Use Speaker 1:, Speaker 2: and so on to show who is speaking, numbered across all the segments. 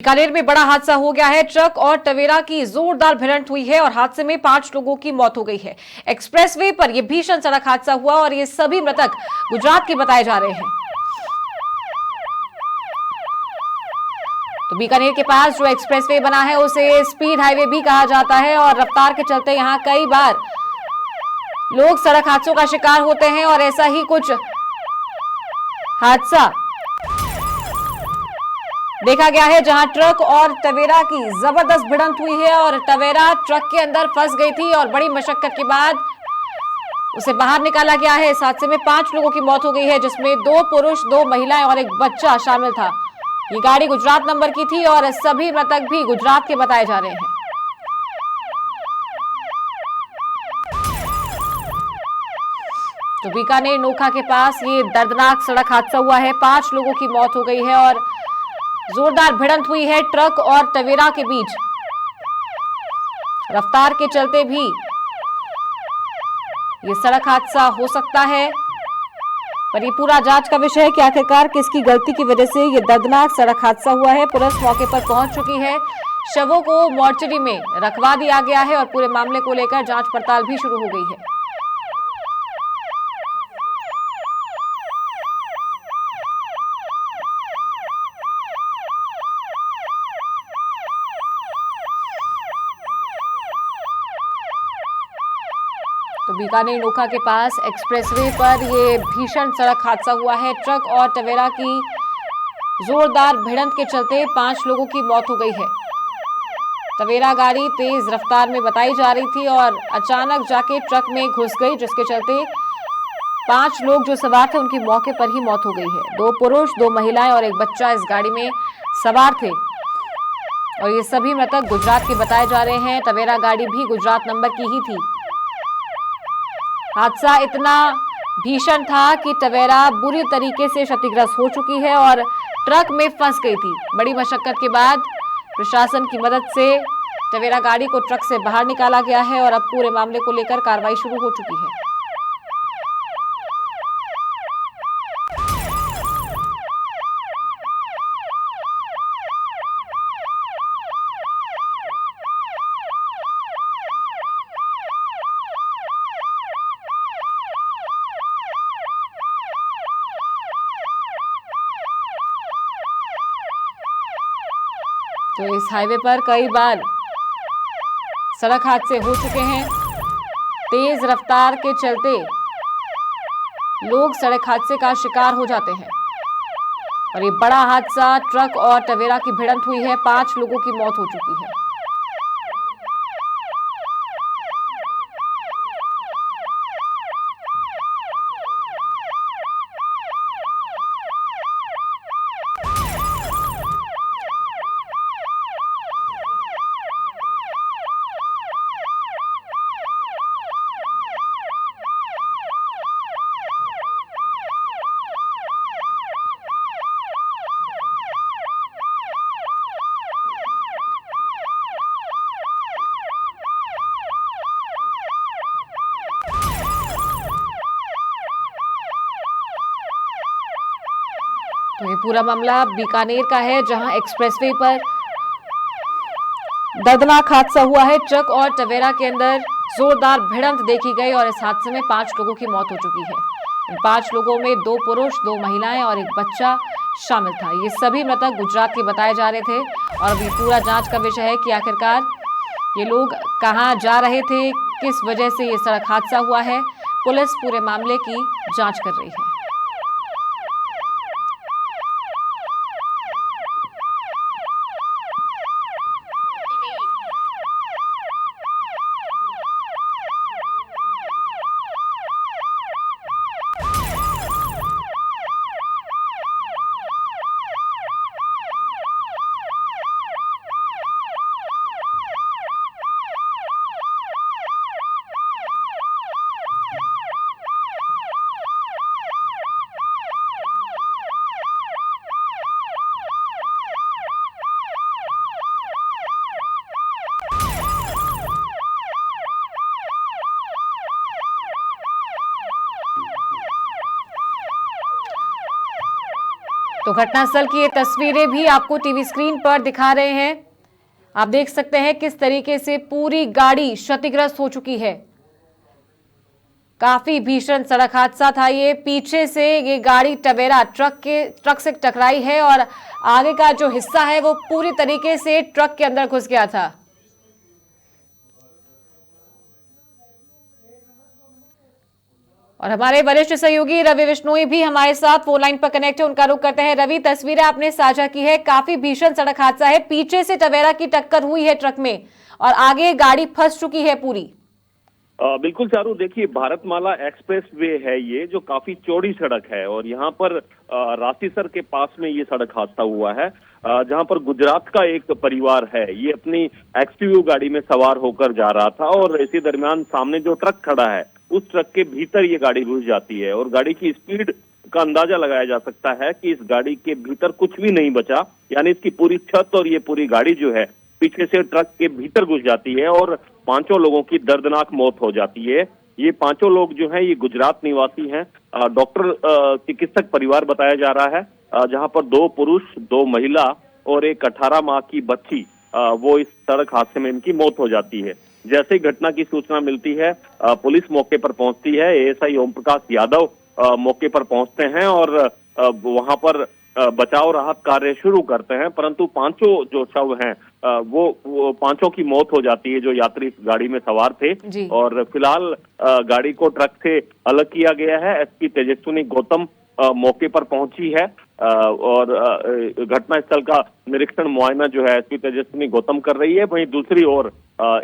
Speaker 1: बीकानेर में बड़ा हादसा हो गया है। ट्रक और टवेरा की जोरदार भिड़ंत हुई है और हादसे में 5 लोगों की मौत हो गई है। एक्सप्रेसवे पर यह भीषण सड़क हादसा हुआ और ये सभी मृतक गुजरात के बताए जा रहे हैं। तो बीकानेर के पास जो एक्सप्रेसवे बना है उसे स्पीड हाईवे भी कहा जाता है और रफ्तार के चलते यहां कई बार लोग सड़क हादसों का शिकार होते हैं और ऐसा ही कुछ हादसा देखा गया है जहां ट्रक और टवेरा की जबरदस्त भिड़ंत हुई है और टवेरा ट्रक के अंदर फंस गई थी और बड़ी मशक्कत के बाद उसे बाहर निकाला गया है। इस हादसे में 5 लोगों की मौत हो गई है, जिसमें 2 पुरुष, 2 महिलाएं और एक बच्चा शामिल था। ये गाड़ी गुजरात नंबर की थी और सभी मृतक भी गुजरात के बताए जा रहे हैं। तो बीकानेर नोखा के पास ये दर्दनाक सड़क हादसा हुआ है। 5 लोगों की मौत हो गई है और जोरदार भिड़ंत हुई है ट्रक और टवेरा के बीच। रफ्तार के चलते भी ये सड़क हादसा हो सकता है, पर ये पूरा जांच का विषय है कि आखिरकार किसकी गलती की वजह से ये दर्दनाक सड़क हादसा हुआ है। पुलिस मौके पर पहुंच चुकी है, शवों को मोर्चरी में रखवा दिया गया है और पूरे मामले को लेकर जांच पड़ताल भी शुरू हो गई है। तो बीकानेर नोखा के पास एक्सप्रेसवे पर ये भीषण सड़क हादसा हुआ है। ट्रक और टवेरा की जोरदार भिड़ंत के चलते 5 लोगों की मौत हो गई है। टवेरा गाड़ी तेज रफ्तार में बताई जा रही थी और अचानक जाके ट्रक में घुस गई, जिसके चलते 5 लोग जो सवार थे उनकी मौके पर ही मौत हो गई है। 2 पुरुष, 2 महिलाएं और एक बच्चा इस गाड़ी में सवार थे और ये सभी मृतक गुजरात के बताए जा रहे हैं। टवेरा गाड़ी भी गुजरात नंबर की ही थी। हादसा इतना भीषण था कि टवेरा बुरी तरीके से क्षतिग्रस्त हो चुकी है और ट्रक में फंस गई थी। बड़ी मशक्कत के बाद प्रशासन की मदद से टवेरा गाड़ी को ट्रक से बाहर निकाला गया है और अब पूरे मामले को लेकर कार्रवाई शुरू हो चुकी है। तो इस हाईवे पर कई बार सड़क हादसे हो चुके हैं। तेज रफ्तार के चलते लोग सड़क हादसे का शिकार हो जाते हैं और ये बड़ा हादसा ट्रक और टवेरा की भिड़ंत हुई है। 5 लोगों की मौत हो चुकी है। तो ये पूरा मामला बीकानेर का है, जहां एक्सप्रेसवे पर दर्दनाक हादसा हुआ है। ट्रक और टवेरा के अंदर जोरदार भिड़ंत देखी गई और इस हादसे में 5 लोगों की मौत हो चुकी है। इन 5 लोगों में 2 पुरुष, 2 महिलाएं और एक बच्चा शामिल था। ये सभी मृतक गुजरात के बताए जा रहे थे और अभी पूरा जांच का विषय है कि आखिरकार ये लोग कहां जा रहे थे, किस वजह से ये सड़क हादसा हुआ है। पुलिस पूरे मामले की जांच कर रही है। तो घटनास्थल की ये तस्वीरें भी आपको टीवी स्क्रीन पर दिखा रहे हैं। आप देख सकते हैं किस तरीके से पूरी गाड़ी क्षतिग्रस्त हो चुकी है। काफी भीषण सड़क हादसा था ये। पीछे से ये गाड़ी टवेरा ट्रक से टकराई है और आगे का जो हिस्सा है वो पूरी तरीके से ट्रक के अंदर घुस गया था। और हमारे वरिष्ठ सहयोगी रवि बिश्नोई भी हमारे साथ फोन लाइन पर कनेक्ट है, उनका रुख करते हैं। रवि, तस्वीरें आपने साझा की है, काफी भीषण सड़क हादसा है। पीछे से टवेरा की टक्कर हुई है ट्रक में और आगे गाड़ी फंस चुकी है पूरी।
Speaker 2: बिल्कुल चारू, देखिए भारतमाला एक्सप्रेस वे है ये, जो काफी चौड़ी सड़क है और यहाँ पर रासीसर के पास में ये सड़क हादसा हुआ है, जहाँ पर गुजरात का एक परिवार है। ये अपनी एक्सयूवी गाड़ी में सवार होकर जा रहा था और इसी दरमियान सामने जो ट्रक खड़ा है उस ट्रक के भीतर ये गाड़ी घुस जाती है और गाड़ी की स्पीड का अंदाजा लगाया जा सकता है कि इस गाड़ी के भीतर कुछ भी नहीं बचा, यानी इसकी पूरी छत और ये पूरी गाड़ी जो है पीछे से ट्रक के भीतर घुस जाती है और 5 लोगों की दर्दनाक मौत हो जाती है। ये 5 लोग जो हैं ये गुजरात निवासी हैं। डॉक्टर चिकित्सक परिवार बताया जा रहा है, जहां पर 2 पुरुष 2 महिला और एक 18 माह की बच्ची, वो इस सड़क हादसे में इनकी मौत हो जाती है। जैसे ही घटना की सूचना मिलती है पुलिस मौके पर पहुंचती है। एएसआई ओम प्रकाश यादव मौके पर पहुंचते हैं और वहां पर बचाव राहत कार्य शुरू करते हैं, परंतु 5 जो शव हैं वो 5 की मौत हो जाती है जो यात्री गाड़ी में सवार थे। और फिलहाल गाड़ी को ट्रक से अलग किया गया है। एसपी तेजस्विनी गौतम मौके पर पहुंची है और घटनास्थल का निरीक्षण मुआयना जो है एसपी तेजस्विनी गौतम कर रही है। वहीं दूसरी ओर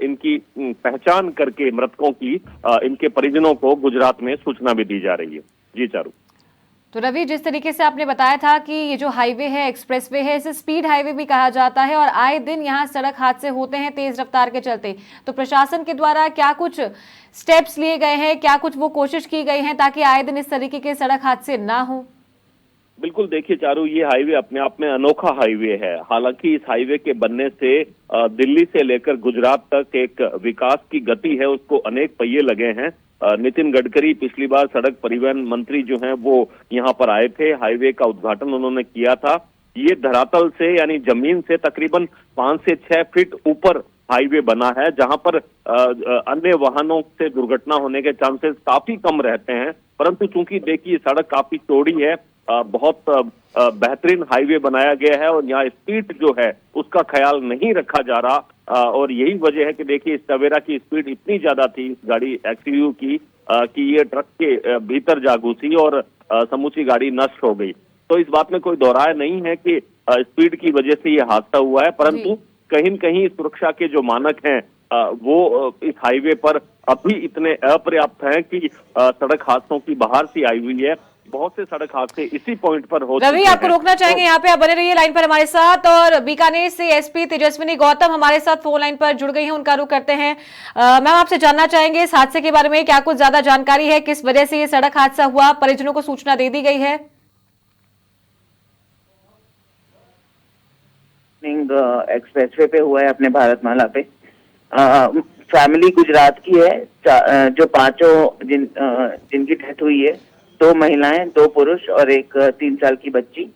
Speaker 2: इनकी पहचान करके मृतकों की इनके परिजनों को गुजरात में सूचना भी दी जा रही है। जी चारू।
Speaker 1: तो रवि, जिस तरीके से आपने बताया था कि ये जो हाईवे है एक्सप्रेसवे है, इसे स्पीड हाईवे भी कहा जाता है और आए दिन यहाँ सड़क हादसे होते हैं तेज रफ्तार के चलते, तो प्रशासन के द्वारा क्या कुछ स्टेप्स लिए गए हैं, क्या कुछ वो कोशिश की गई है ताकि आए दिन इस तरीके के सड़क हादसे ना हो?
Speaker 2: बिल्कुल, देखिए चारू, ये हाईवे अपने आप में अनोखा हाईवे है। हालांकि इस हाईवे के बनने से दिल्ली से लेकर गुजरात तक एक विकास की गति है, उसको अनेक पहिए लगे हैं। नितिन गडकरी पिछली बार सड़क परिवहन मंत्री जो हैं वो यहाँ पर आए थे, हाईवे का उद्घाटन उन्होंने किया था। ये धरातल से यानी जमीन से तकरीबन 5 से 6 फीट ऊपर हाईवे बना है, जहां पर अन्य वाहनों से दुर्घटना होने के चांसेस काफी कम रहते हैं। परंतु चूंकि देखिए सड़क काफी चौड़ी है, बहुत बेहतरीन हाईवे बनाया गया है और यहाँ स्पीड जो है उसका ख्याल नहीं रखा जा रहा और यही वजह है कि देखिए इस टवेरा की स्पीड इतनी ज्यादा थी इस गाड़ी एक्सयूवी की कि ये ट्रक के भीतर जा घुसी और समूची गाड़ी नष्ट हो गई। तो इस बात में कोई दोहराया नहीं है कि स्पीड की वजह से ये हादसा हुआ है, परंतु कहीं न कहीं सुरक्षा के जो मानक हैं वो इस हाईवे पर अभी इतने अपर्याप्त हैं कि सड़क हादसों की बहार सी आई हुई है। बहुत से सड़क हादसे इसी पॉइंट पर हो
Speaker 1: रवि, आपको रोकना चाहेंगे यहाँ पे, आप बने रहिए लाइन पर हमारे साथ। और बीकानेर से एसपी तेजस्विनी गौतम हमारे साथ फोन लाइन पर जुड़ गई हैं, उनका रुख करते हैं। मैम, आपसे जानना चाहेंगे इस हादसे के बारे में, क्या कुछ ज्यादा जानकारी है, किस वजह से ये सड़क हादसा हुआ, परिजनों को सूचना दे दी गई है?
Speaker 3: एक्सप्रेसवे पे हुआ है अपने भारतमाला पे। फैमिली गुजरात की है, जो 5 जिनकी डेथ हुई है, 2 महिलाएं 2 पुरुष और एक 3 साल की बच्ची।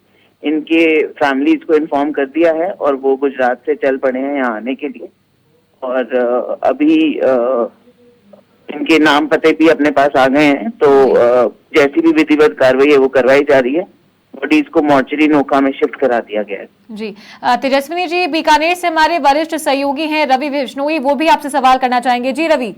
Speaker 3: इनके फैमिलीज को इन्फॉर्म कर दिया है और वो गुजरात से चल पड़े हैं यहाँ आने के लिए। और अभी इनके नाम पते भी अपने पास आ गए हैं, तो जैसी भी विधिवत कार्रवाई है वो करवाई जा रही है। बॉडीज को मॉर्चरी नोखा में शिफ्ट करा दिया गया है।
Speaker 1: जी तेजस्विनी जी, बीकानेर से हमारे वरिष्ठ सहयोगी हैं रवि बिश्नोई, वो भी आपसे सवाल करना चाहेंगे। जी रवि।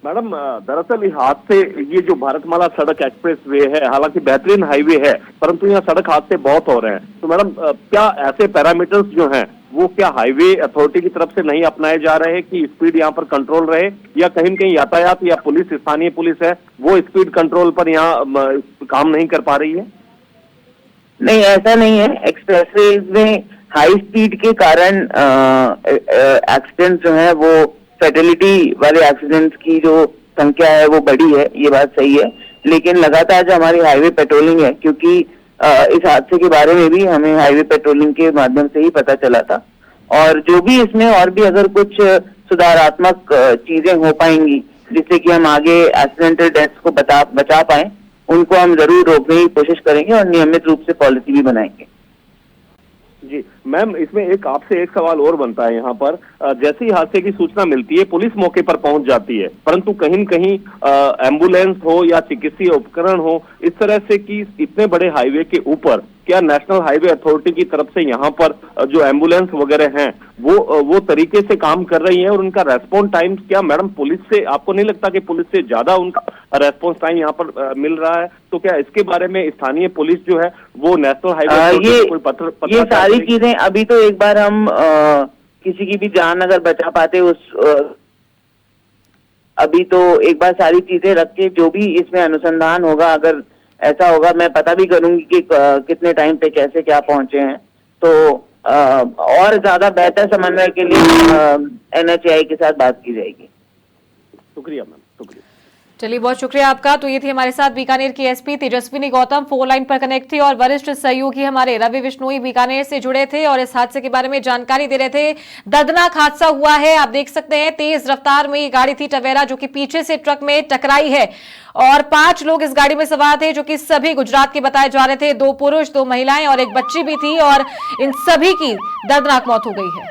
Speaker 2: मैडम, दरअसल इस हादसे ये जो भारतमाला सड़क एक्सप्रेस वे है, हालांकि बेहतरीन हाईवे है, परंतु यहाँ सड़क हादसे बहुत हो रहे हैं। तो मैडम, क्या ऐसे पैरामीटर्स जो हैं वो क्या हाईवे अथॉरिटी की तरफ से नहीं अपनाए जा रहे कि स्पीड यहाँ पर कंट्रोल रहे, या कहीं न कहीं यातायात या पुलिस, स्थानीय पुलिस है, वो स्पीड कंट्रोल पर यहाँ काम नहीं कर पा रही है?
Speaker 3: नहीं, ऐसा नहीं है। एक्सप्रेसवे में हाई स्पीड के कारण एक्सीडेंट जो है वो फैटेलिटी वाले एक्सीडेंट्स की जो संख्या है वो बढ़ी है, ये बात सही है। लेकिन लगातार जो हमारी हाईवे पेट्रोलिंग है, क्योंकि इस हादसे के बारे में भी हमें हाईवे पेट्रोलिंग के माध्यम से ही पता चला था, और जो भी इसमें और भी अगर कुछ सुधारात्मक चीजें हो पाएंगी जिससे कि हम आगे एक्सीडेंटल डेथ्स को बचा पाए, उनको हम जरूर रोकने की कोशिश करेंगे और नियमित रूप से पॉलिसी भी बनाएंगे।
Speaker 2: जी मैम, इसमें एक आपसे एक सवाल और बनता है यहाँ पर। जैसे ही हादसे की सूचना मिलती है पुलिस मौके पर पहुंच जाती है, परंतु कहीं न कहीं एम्बुलेंस हो या चिकित्सीय उपकरण हो, इस तरह से कि इतने बड़े हाईवे के ऊपर क्या नेशनल हाईवे अथॉरिटी की तरफ से यहाँ पर जो एम्बुलेंस वगैरह हैं वो तरीके से काम कर रही है और उनका रेस्पॉन्स टाइम क्या मैडम पुलिस से, आपको नहीं लगता कि पुलिस से ज्यादा उनका रेस्पॉन्स टाइम यहाँ पर मिल रहा है? तो क्या इसके बारे में स्थानीय पुलिस जो है वो नेशनल हाईवे कोई पत्र
Speaker 3: ये सारी चीजें अभी तो एक बार हम किसी की भी जान अगर बचा पाते अभी तो एक बार सारी चीजें रख के जो भी इसमें अनुसंधान होगा, अगर ऐसा होगा मैं पता भी करूंगी कि कितने टाइम पे कैसे क्या पहुंचे हैं, तो और ज्यादा बेहतर समन्वय के लिए NHAI के साथ बात की जाएगी।
Speaker 2: शुक्रिया मैम, शुक्रिया।
Speaker 1: चलिए, बहुत शुक्रिया आपका। तो ये थी हमारे साथ बीकानेर की SP Tejaswini Gautam, phone line पर कनेक्ट थी और वरिष्ठ सहयोगी हमारे रवि विश्नोई बीकानेर से जुड़े थे और इस हादसे के बारे में जानकारी दे रहे थे। दर्दनाक हादसा हुआ है, आप देख सकते हैं तेज रफ्तार में ये गाड़ी थी टवेरा जो कि पीछे से ट्रक में टकराई है और 5 लोग इस गाड़ी में सवार थे जो कि सभी गुजरात के बताए जा रहे थे। 2 पुरुष 2 महिलाएं और एक बच्ची भी थी और इन सभी की दर्दनाक मौत हो गई है।